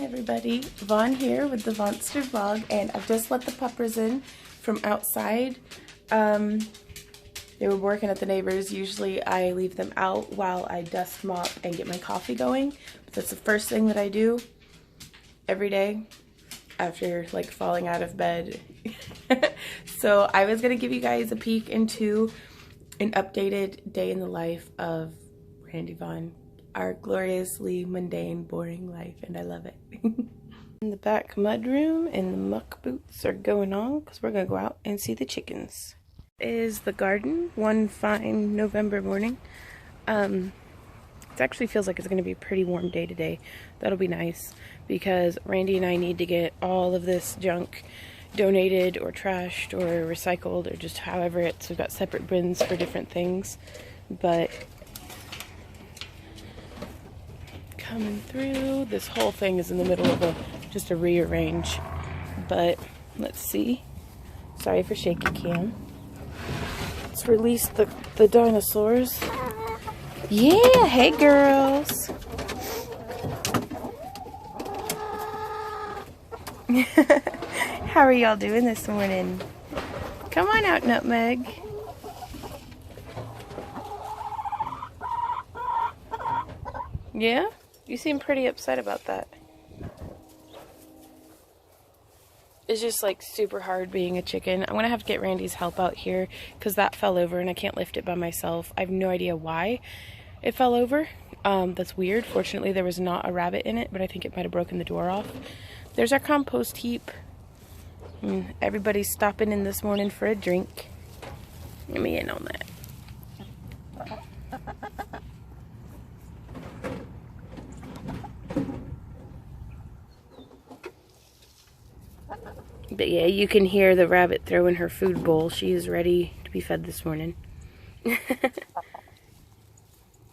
everybody, Vaughn here with the Vonster vlog, and I've just let the puppers in from outside. They were working at the neighbors. Usually I leave them out while I dust, mop, and get my coffee going. But that's the first thing that I do every day after like falling out of bed. So I was gonna give you guys a peek into an updated day in the life of Randy Vaughn. Our gloriously mundane, boring life, and I love it. In the back mudroom, and the muck boots are going on because we're gonna go out and see the chickens. Is the garden one fine November morning. It actually feels like it's gonna be a pretty warm day today. That'll be nice because Randy and I need to get all of this junk donated or trashed or recycled, or just however it's. We've got separate bins for different things, but coming through. This whole thing is in the middle of just a rearrange, but let's see. Sorry for shaky cam. Let's release the dinosaurs. Yeah, hey girls. How are y'all doing this morning? Come on out, Nutmeg. Yeah? You seem pretty upset about that. It's just like super hard being a chicken. I'm gonna have to get Randy's help out here because that fell over and I can't lift it by myself. I have no idea why it fell over. That's weird. Fortunately, there was not a rabbit in it, but I think it might have broken the door off. There's our compost heap. Everybody's stopping in this morning for a drink. Let me in on that. But yeah, you can hear the rabbit throwing her food bowl. She is ready to be fed this morning.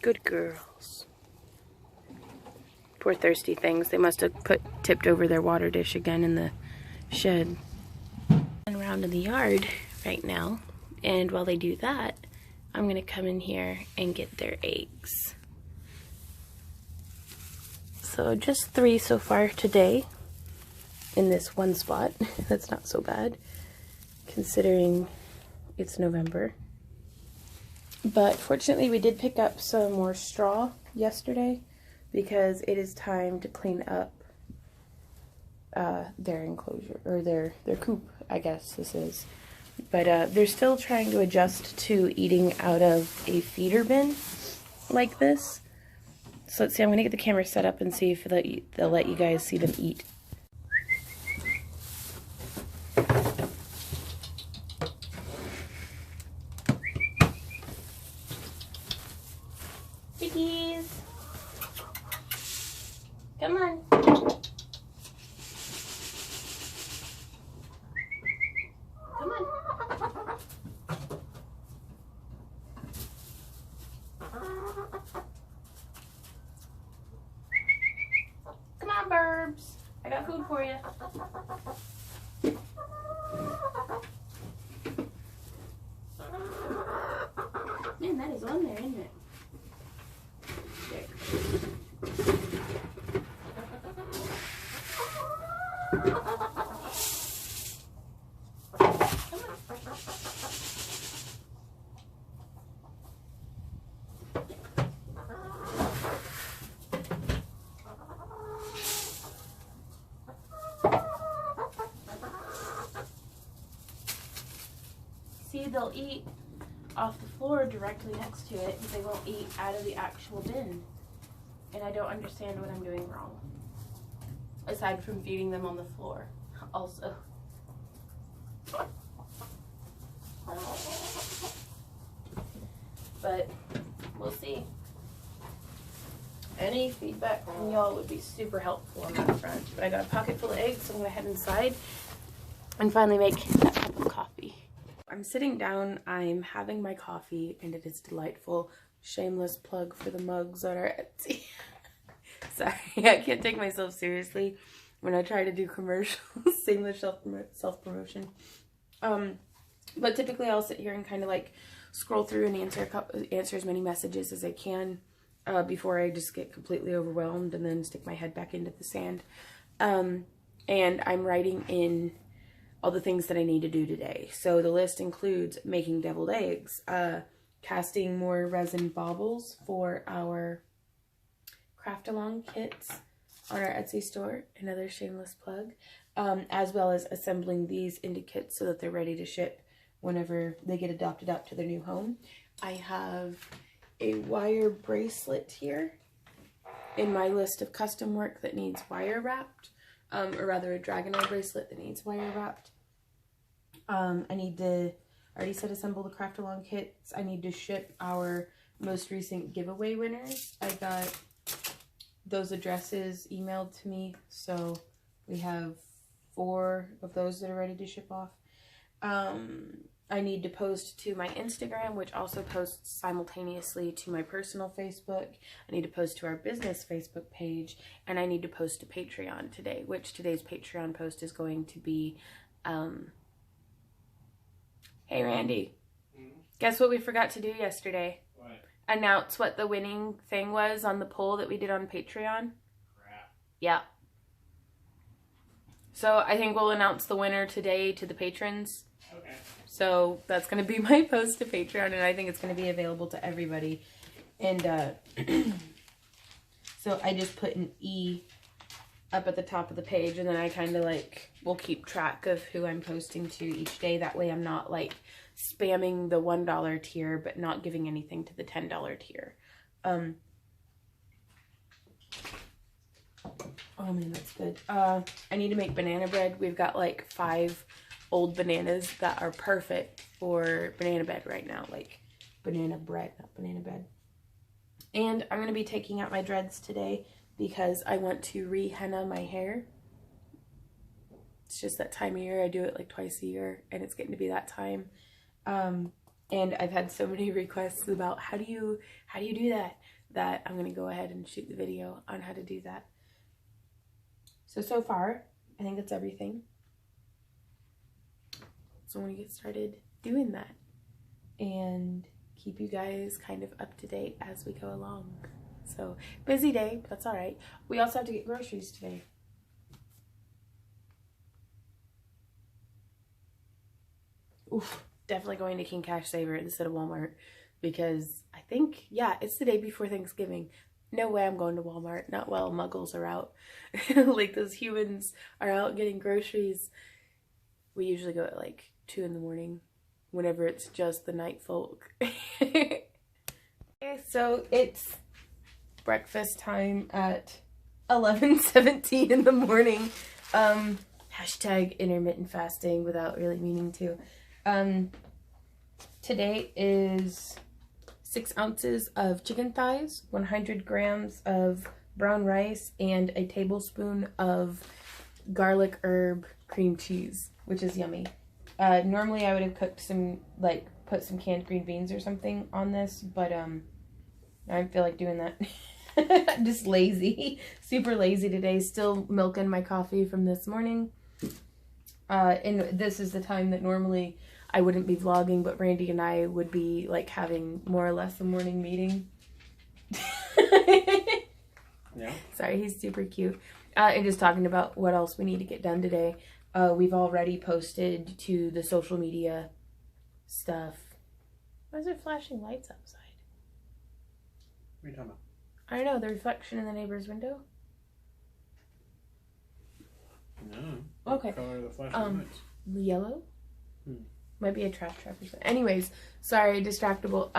Good girls. Poor thirsty things. They must have tipped over their water dish again in the shed. And around in the yard right now. And while they do that, I'm going to come in here and get their eggs. So just 3 so far today. In this one spot. That's not so bad considering it's November. But fortunately we did pick up some more straw yesterday because it is time to clean up their enclosure, or their coop, I guess this is. But they're still trying to adjust to eating out of a feeder bin like this. So let's see, I'm gonna get the camera set up and see if they'll let you guys see them eat. Chickies, come on. Come on. Come on, Burbs. I got food for you. Man, that is on there, isn't it? See, they'll eat off the floor directly next to it, but they won't eat out of the actual bin. And I don't understand what I'm doing wrong. Aside from feeding them on the floor, also. But we'll see. Any feedback from y'all would be super helpful on that front. But I got a pocket full of eggs, so I'm gonna head inside and finally make that cup of coffee. I'm sitting down, I'm having my coffee, and it is delightful. Shameless plug for the mugs on our Etsy. Sorry, I can't take myself seriously when I try to do commercials. Shameless self-promotion. But typically I'll sit here and kind of like scroll through and answer as many messages as I can before I just get completely overwhelmed and then stick my head back into the sand. And I'm writing in all the things that I need to do today. So the list includes making deviled eggs, casting more resin baubles for our craft along kits on our Etsy store, another shameless plug, as well as assembling these into kits so that they're ready to ship whenever they get adopted out to their new home. I have a wire bracelet here in my list of custom work that needs wire wrapped, or rather a dragon eye bracelet that needs wire wrapped. I already said assemble the craft along kits. I need to ship our most recent giveaway winners. I got those addresses emailed to me, so we have 4 of those that are ready to ship off. I need to post to my Instagram, which also posts simultaneously to my personal Facebook. I need to post to our business Facebook page, and I need to post to Patreon today, which today's Patreon post is going to be, hey Randy, guess what we forgot to do yesterday? What? Announce what the winning thing was on the poll that we did on Patreon. Crap. Yeah. So I think we'll announce the winner today to the patrons. Okay. So that's going to be my post to Patreon, and I think it's going to be available to everybody. And so I just put an E up at the top of the page, and then I kind of like will keep track of who I'm posting to each day. That way I'm not like spamming the $1 tier but not giving anything to the $10 tier. Oh man, that's good. I need to make banana bread. We've got like 5 old bananas that are perfect for banana bread right now. Like banana bread, not banana bread. And I'm going to be taking out my dreads today because I want to re-henna my hair. It's just that time of year. I do it like twice a year, and it's getting to be that time. And I've had so many requests about how do you do that I'm going to go ahead and shoot the video on how to do that. So far, I think that's everything. So I'm going to get started doing that and keep you guys kind of up to date as we go along. So, busy day, but that's all right. We also have to get groceries today. Oof, definitely going to King Cash Saver instead of Walmart because I think, yeah, it's the day before Thanksgiving. No way I'm going to Walmart. Not while muggles are out. Like those humans are out getting groceries. We usually go at like 2 in the morning whenever it's just the night folk. Okay, so it's breakfast time at 11:17 in the morning. Hashtag intermittent fasting without really meaning to. Today is 6 ounces of chicken thighs, 100 grams of brown rice, and a tablespoon of garlic herb cream cheese, which is yummy. Normally I would have cooked some, like, put some canned green beans or something on this, but I don't feel like doing that. I'm just lazy. Super lazy today. Still milking my coffee from this morning. And this is the time that normally I wouldn't be vlogging, but Randy and I would be like having more or less a morning meeting. Yeah. Sorry, he's super cute. And just talking about what else we need to get done today. We've already posted to the social media stuff. Why is there flashing lights outside? What are you talking about? I don't know, the reflection in the neighbor's window. No. Okay. What color are the flashing lights? Yellow? Might be a trash trap or something. Anyways, sorry, distractible.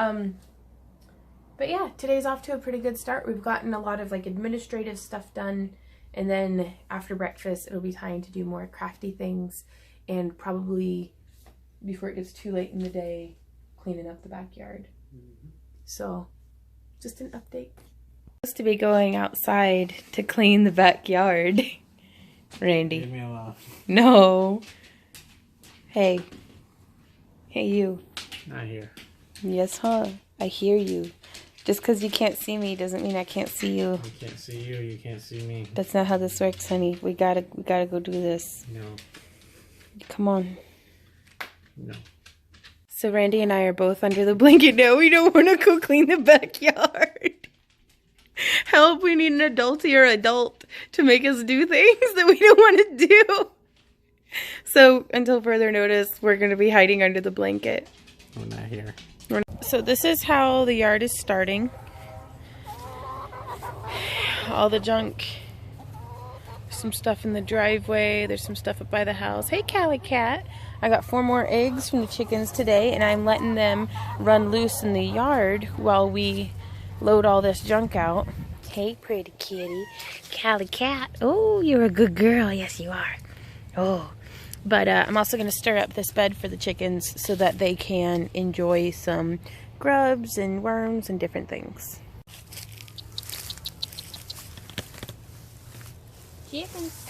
But yeah, today's off to a pretty good start. We've gotten a lot of like administrative stuff done, and then after breakfast it'll be time to do more crafty things, and probably before it gets too late in the day, cleaning up the backyard. So, just an update. Supposed to be going outside to clean the backyard. Randy. Leave me alone. No. Hey. Hey, you. Not here. Yes, huh? I hear you. Just because you can't see me doesn't mean I can't see you. I can't see you. You can't see me. That's not how this works, honey. We gotta go do this. No. Come on. No. So Randy and I are both under the blanket now. We don't want to go clean the backyard. help. We need an adultier adult to make us do things that we don't want to do. So until further notice, we're going to be hiding under the blanket. We're not here. So this is how the yard is starting. All the junk. There's some stuff in the driveway. There's some stuff up by the house. Hey, Callie Cat. I got 4 more eggs from the chickens today, and I'm letting them run loose in the yard while we load all this junk out. Hey, pretty kitty. Callie Cat. Oh, you're a good girl. Yes, you are. Oh. But I'm also going to stir up this bed for the chickens so that they can enjoy some grubs and worms and different things. Chickens.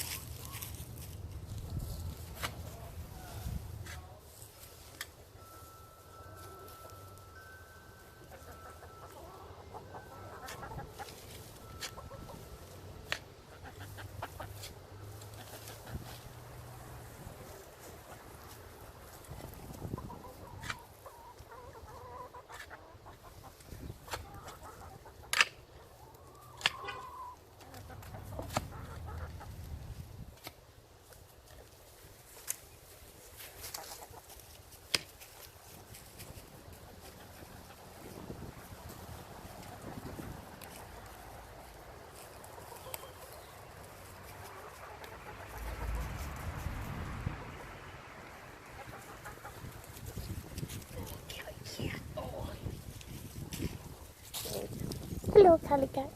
Hello, Callie Cat.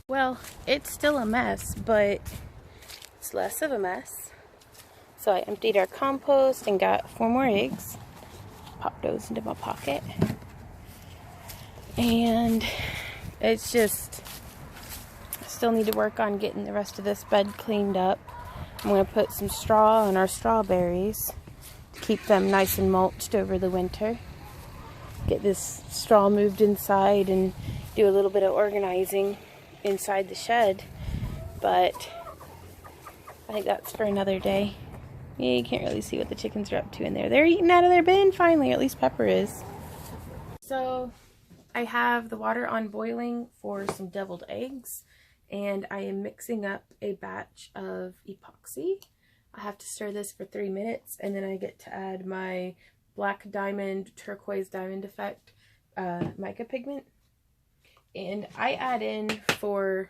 Well, it's still a mess, but it's less of a mess. So I emptied our compost and got 4 more eggs. Popped those into my pocket. And it's just, I still need to work on getting the rest of this bed cleaned up. I'm going to put some straw on our strawberries to keep them nice and mulched over the winter. Get this straw moved inside and do a little bit of organizing inside the shed. But I think that's for another day. Yeah, you can't really see what the chickens are up to in there. They're eating out of their bin finally, or at least Pepper is. So I have the water on boiling for some deviled eggs. And I am mixing up a batch of epoxy. I have to stir this for 3 minutes, and then I get to add my black diamond, turquoise diamond effect mica pigment. And I add in for,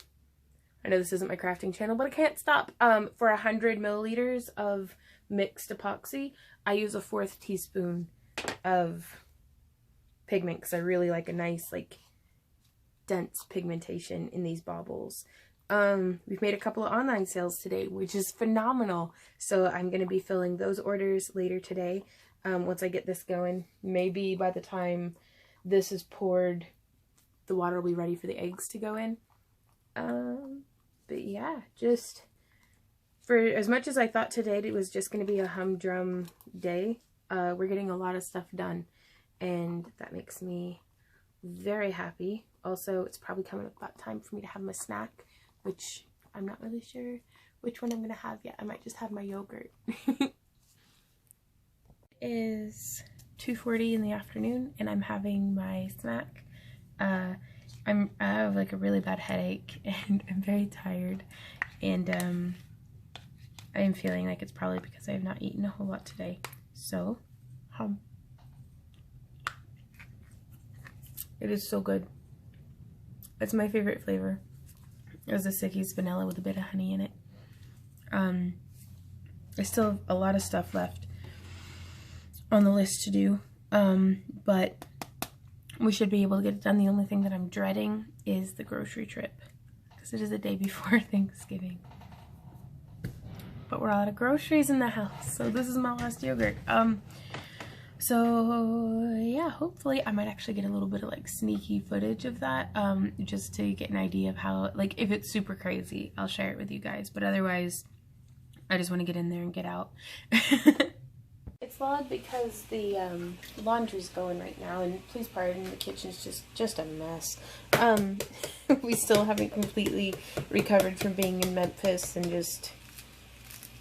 I know this isn't my crafting channel, but I can't stop, for 100 milliliters of mixed epoxy, I use a 1/4 teaspoon of pigment because I really like a nice, like, dense pigmentation in these baubles. We've made a couple of online sales today, which is phenomenal. So I'm going to be filling those orders later today. Once I get this going, maybe by the time this is poured, the water will be ready for the eggs to go in. But yeah, just for as much as I thought today it was just going to be a humdrum day, we're getting a lot of stuff done, and that makes me very happy. Also, it's probably coming up about time for me to have my snack, which I'm not really sure which one I'm going to have yet. I might just have my yogurt. It is 2:40 in the afternoon, and I'm having my snack. I have like a really bad headache, and I'm very tired, and I am feeling like it's probably because I have not eaten a whole lot today. So, it is so good. It's my favorite flavor. It was a Sicky's vanilla with a bit of honey in it. I still have a lot of stuff left on the list to do, but we should be able to get it done. The only thing that I'm dreading is the grocery trip, because it is the day before Thanksgiving. But we're out of groceries in the house, so this is my last yogurt. So yeah, hopefully I might actually get a little bit of like sneaky footage of that, just to get an idea of how, like, if it's super crazy, I'll share it with you guys, but otherwise I just want to get in there and get out. It's loud because the laundry's going right now, and please pardon, the kitchen's just a mess. We still haven't completely recovered from being in Memphis and just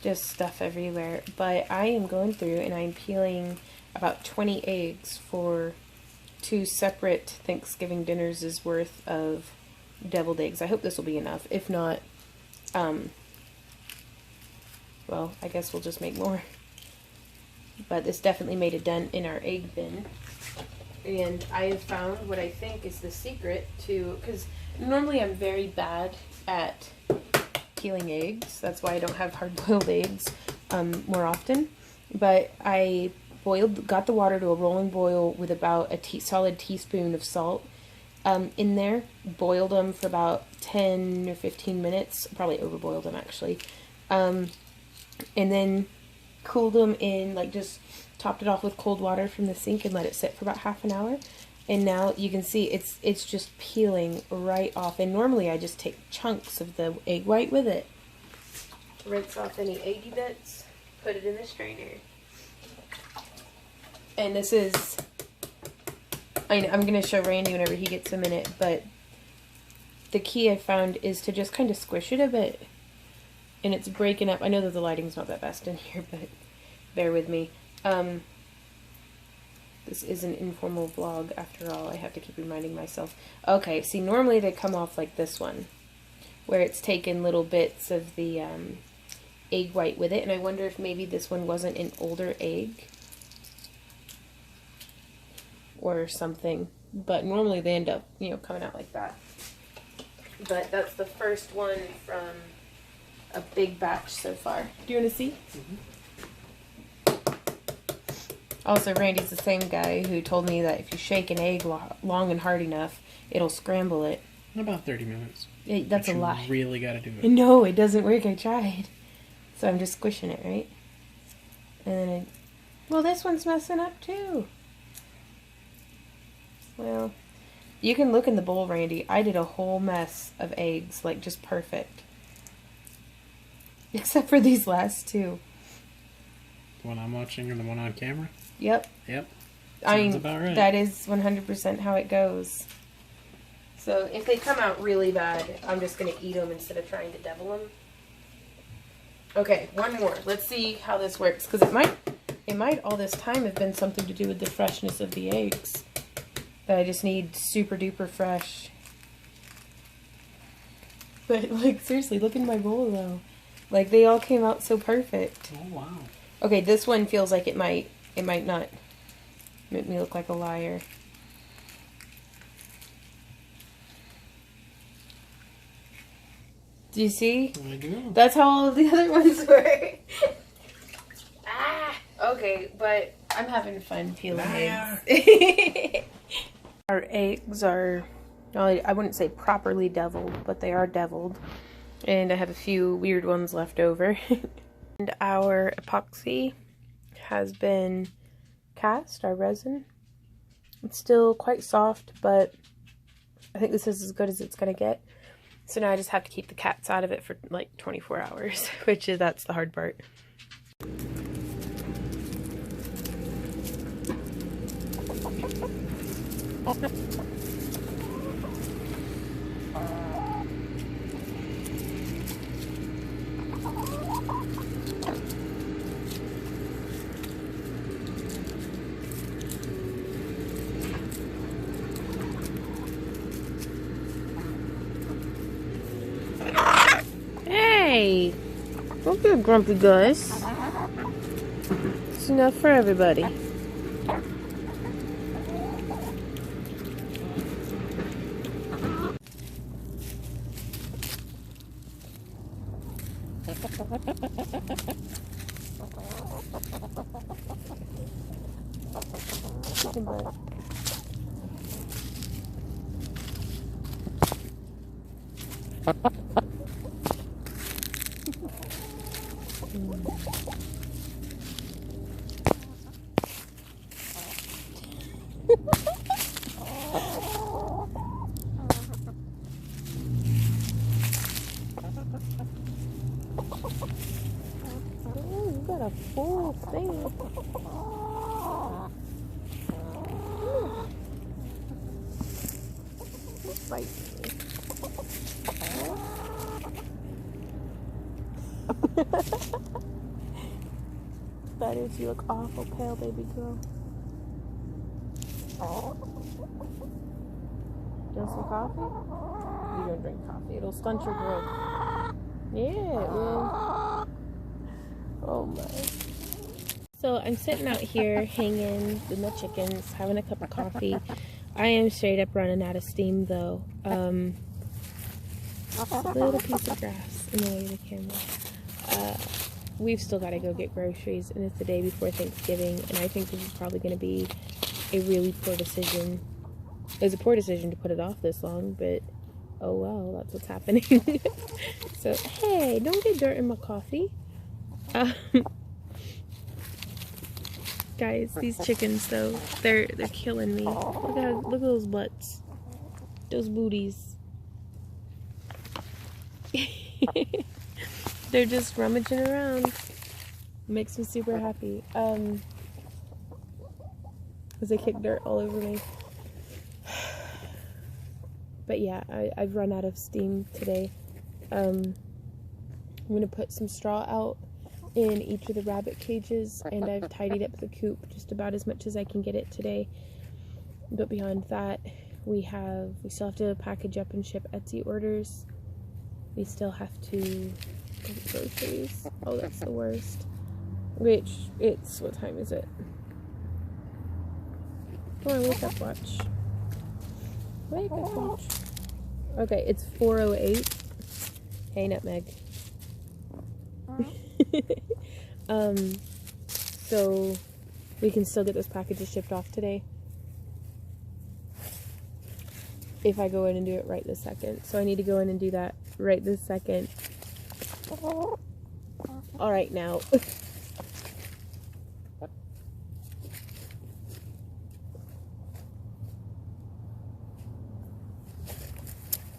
just stuff everywhere. But I am going through and I'm peeling about 20 eggs for 2 separate Thanksgiving dinners' worth of deviled eggs. I hope this will be enough. If not, well, I guess we'll just make more. But this definitely made a dent in our egg bin. And I have found what I think is the secret to, because normally I'm very bad at peeling eggs. That's why I don't have hard-boiled eggs more often. But I got the water to a rolling boil with about a solid teaspoon of salt in there. Boiled them for about 10 or 15 minutes. Probably overboiled them actually. And then cooled them in, like just topped it off with cold water from the sink and let it sit for about half an hour. And now you can see it's just peeling right off. And normally I just take chunks of the egg white with it. Rinse off any eggy bits, put it in the strainer. And this is, I'm going to show Randy whenever he gets a minute, but the key I found is to just kind of squish it a bit. And it's breaking up. I know that the lighting's not that best in here, but bear with me. This is an informal vlog after all. I have to keep reminding myself. Okay, see, normally they come off like this one, where it's taken little bits of the egg white with it. And I wonder if maybe this one wasn't an older egg or something. But normally they end up, you know, coming out like that. But that's the first one from a big batch so far. Do you want to see? Mm-hmm. Also, Randy's the same guy who told me that if you shake an egg long and hard enough, it'll scramble it. About 30 minutes. Yeah, that's a lot. You really got to do it. No, it doesn't work. I tried. So I'm just squishing it, right? And then well, this one's messing up too. Well, you can look in the bowl, Randy. I did a whole mess of eggs, like just perfect. Except for these last 2. The one I'm watching or the one on camera? Yep. Yep. Sounds about right. That is 100% how it goes. So if they come out really bad, I'm just going to eat them instead of trying to devil them. Okay, one more. Let's see how this works. Because it might all this time have been something to do with the freshness of the eggs. That I just need super duper fresh. But like seriously, look in my bowl though. Like they all came out so perfect. Oh wow. Okay, this one feels like it might not make me look like a liar. Do you see? I do. That's how all of the other ones were. Okay, but I'm having fun peeling eggs. Our eggs are, I wouldn't say properly deviled, but they are deviled. And I have a few weird ones left over. And our epoxy has been cast, our resin. It's still quite soft, but I think this is as good as it's going to get. So now I just have to keep the cats out of it for like 24 hours, which is, that's the hard part. Hey, don't be a grumpy Gus. It's enough for everybody. You got a full thing. Bite me. spiders. You look awful pale, baby girl. Do you want some coffee? You don't drink coffee. It'll stunt your growth. Yeah, it will. Oh my. So I'm sitting out here hanging with my chickens, having a cup of coffee. I am straight up running out of steam though. Little piece of grass in the way of the camera. We've still got to go get groceries, and it's the day before Thanksgiving, and I think this is probably going to be a really poor decision. It was a poor decision to put it off this long, but oh well, that's what's happening. So, hey, don't get dirt in my coffee. Guys, these chickens though, they're killing me. Look at those butts. Those booties. They're just rummaging around. Makes me super happy. Because they kick dirt all over me. But yeah, I've run out of steam today. I'm gonna put some straw out in each of the rabbit cages, and I've tidied up the coop just about as much as I can get it today. But beyond that, we still have to package up and ship Etsy orders. We still have to get groceries. Oh, that's the worst. Which, what time is it? Come on, wake up, watch. Wake up, watch. Okay, it's 4:08. Hey, Nutmeg. So we can still get those packages shipped off today if I go in and do it right this second. So I need to go in and do that right this second. All right, now.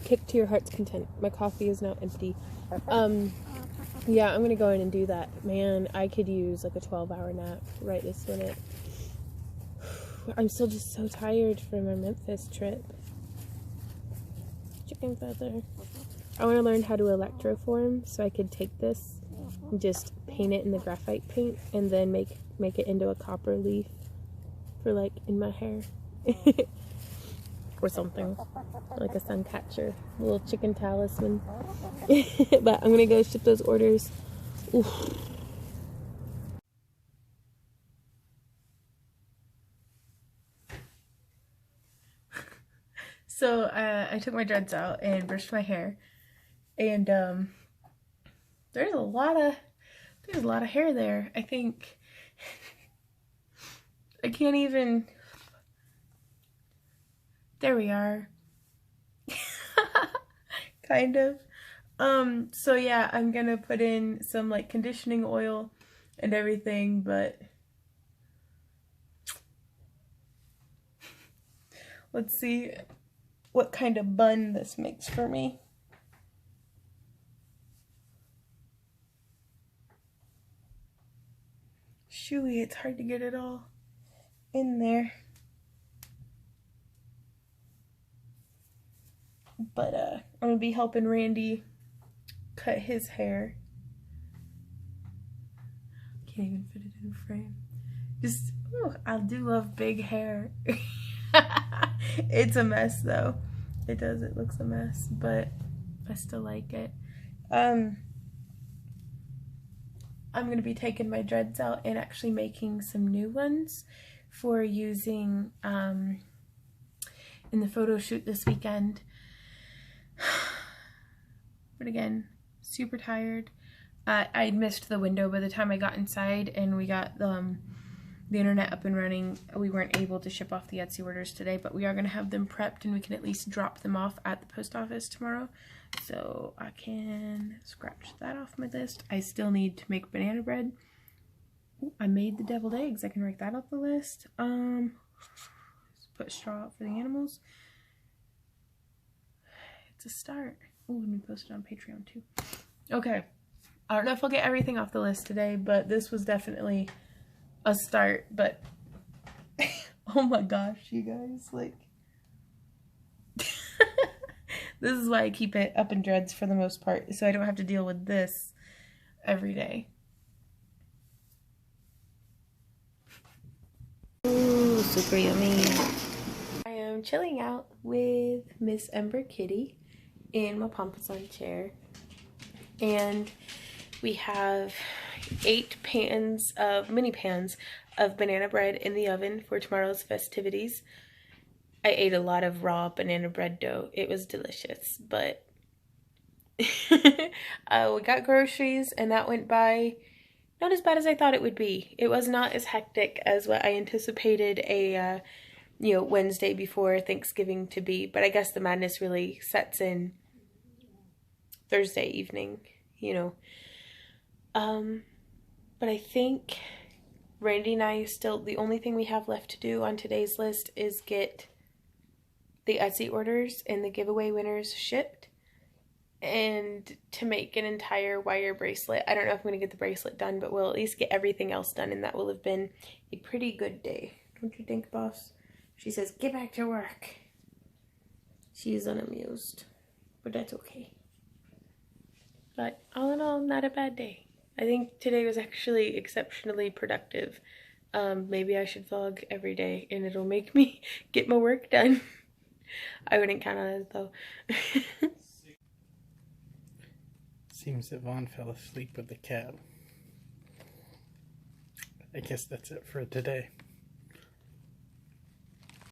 Kick to your heart's content. My coffee is now empty. Yeah, I'm gonna go in and do that. Man, I could use like a 12-hour nap right this minute. I'm still just so tired from our Memphis trip. Chicken feather. I want to learn how to electroform so I could take this and just paint it in the graphite paint and then make it into a copper leaf for like in my hair. Or something. Like a sun catcher. A little chicken talisman. But I'm gonna go ship those orders. Oof. So I took my dreads out and brushed my hair, and there's a lot of hair there. I think I can't even. There we are. Kind of. So yeah, I'm gonna put in some like conditioning oil and everything, but let's see what kind of bun this makes for me. Shooey, it's hard to get it all in there. But I'm gonna be helping Randy cut his hair. Can't even fit it in frame. Just, ooh, I do love big hair. It's a mess though. It looks a mess, but I still like it. I'm gonna be taking my dreads out and actually making some new ones for using in the photo shoot this weekend. But again, super tired. I missed the window by the time I got inside, and we got the internet up and running. We weren't able to ship off the Etsy orders today, but we are going to have them prepped, and we can at least drop them off at the post office tomorrow. So I can scratch that off my list. I still need to make banana bread. Ooh, I made the deviled eggs. I can write that off the list. Put straw out for the animals. It's a start. Oh, let me post it on Patreon too. Okay. I don't know if I'll get everything off the list today, but this was definitely a start. But oh my gosh, you guys, like this is why I keep it up in dreads for the most part, so I don't have to deal with this every day. super yummy. I am chilling out with Miss Ember Kitty in my Pompasan chair. And we have 8 mini pans of banana bread in the oven for tomorrow's festivities. I ate a lot of raw banana bread dough. It was delicious, but we got groceries and that went by not as bad as I thought it would be. It was not as hectic as what I anticipated a Wednesday before Thanksgiving to be, but I guess the madness really sets in Thursday evening, But I think Randy and I the only thing we have left to do on today's list is get the Etsy orders and the giveaway winners shipped and to make an entire wire bracelet. I don't know if I'm going to get the bracelet done, but we'll at least get everything else done, and that will have been a pretty good day. Don't you think, boss? She says, get back to work. She is unamused, but that's okay. But all in all, not a bad day. I think today was actually exceptionally productive. Maybe I should vlog every day and it'll make me get my work done. I wouldn't count on it though. Seems that Vaughn fell asleep with the cat. I guess that's it for today.